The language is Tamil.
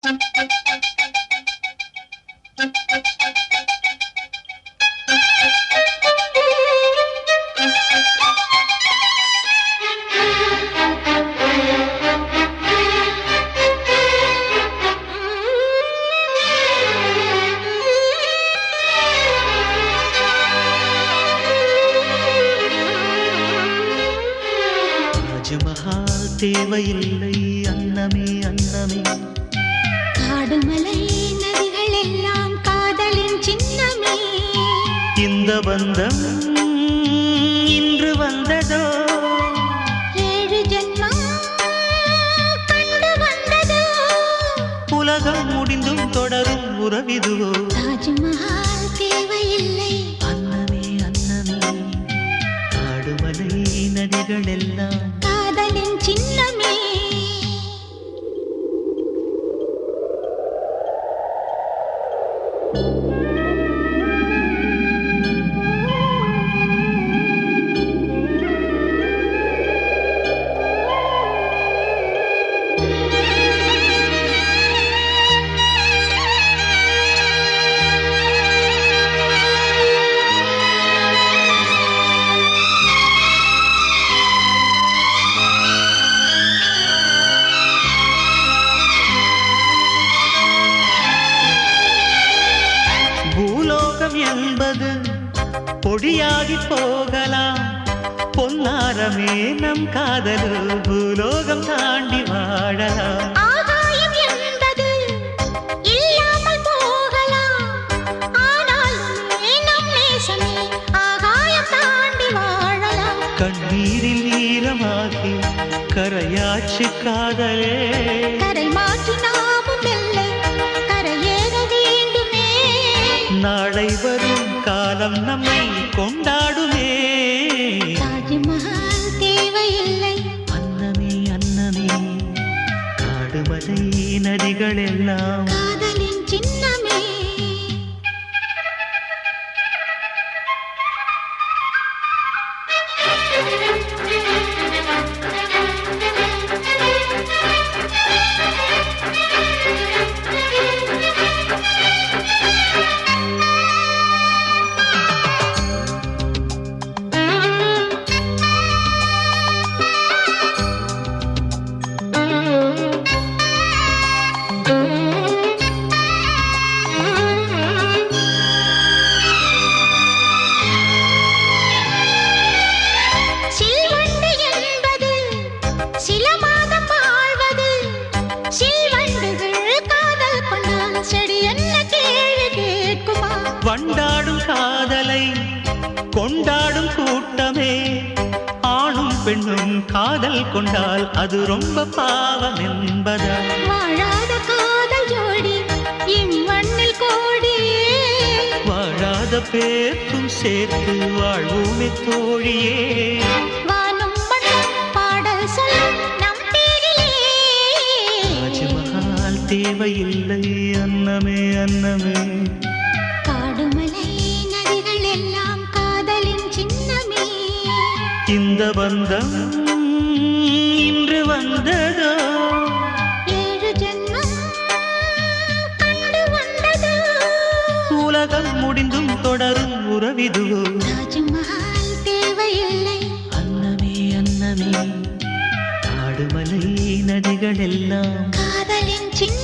தாஜ்மஹால் தேவையில்லை அன்னமே அன்னமே, காடுமலை நதிகள் எல்லாம் காதலின் சின்னமே. இந்த பந்தம் இன்று வந்ததோ, 7 ஜென்மம் கண்டு வந்ததோ, உலகம் முடிந்தும் தொடரும் உறவிதுவோ. தாஜ்மஹால் தேவையில்லை அன்னமே அன்னமே, காடுமலை நதிகள் எல்லாம் காதலின் சின்னமே. பூலோகம் என்பது பொடியாகி போகலாம், பொன்னாரமே நம் காதலு பூலோகம் தாண்டி வாழலாம். ஆகாயம் என்பது இல்லாமல் போகலாம், ஆனாலும் நம் நேசமே ஆகாயம் தாண்டி வாழலாம். கண்ணீரில் ஈரமாகி கரையாச்சு காதலே, கரை மாற்றி நாமும் வெல்ல கரையேற வேண்டுமே. நாளை வரும் காலம் நம்மை கொண்டாடுமே. தாஜ்மஹால் தேவையில்லை அன்னமே அன்னமே, காடுமலை நதிகள் எல்லாம் காதலின் சின்னமே. சில்வண்டு என்பது சில மாதம் வாழ்வது, சில்வண்டுகள் காதல் கொண்டால் செடி என்ன கேள்வி கேட்குமா? வண்டாடும் காதலை கொண்டாடும் கூட்டமே, ஆணும் பெண்ணும் காதல் கொண்டால் அது ரொம்ப பாவம் என்பதா? வாழாத காதல் ஜோடி இம்மண்ணில் கோடியே, வாழாத பேர்க்கும் சேர்த்து வாழ்வோமே தோழியே. வானும் மண்ணும் பாடல் சொல்லும் நம் பேரிலே. தாஜ்மஹால் தேவையில்லை அன்னமே அன்னமே, காடுமலை நதிகள் எல்லாம் காதலின் சின்னமே. இந்த பந்தம் இன்று வந்ததோ, 7 ஜென்மம் கண்டு வந்ததோ, உலகம் முடிந்தும் தொடரும் உறவிதுவோ. தாஜ்மஹால் தேவையில்லை அன்னமே அன்னமே, காடுமலை நதிகள் எல்லாம் காதலின் சின்ன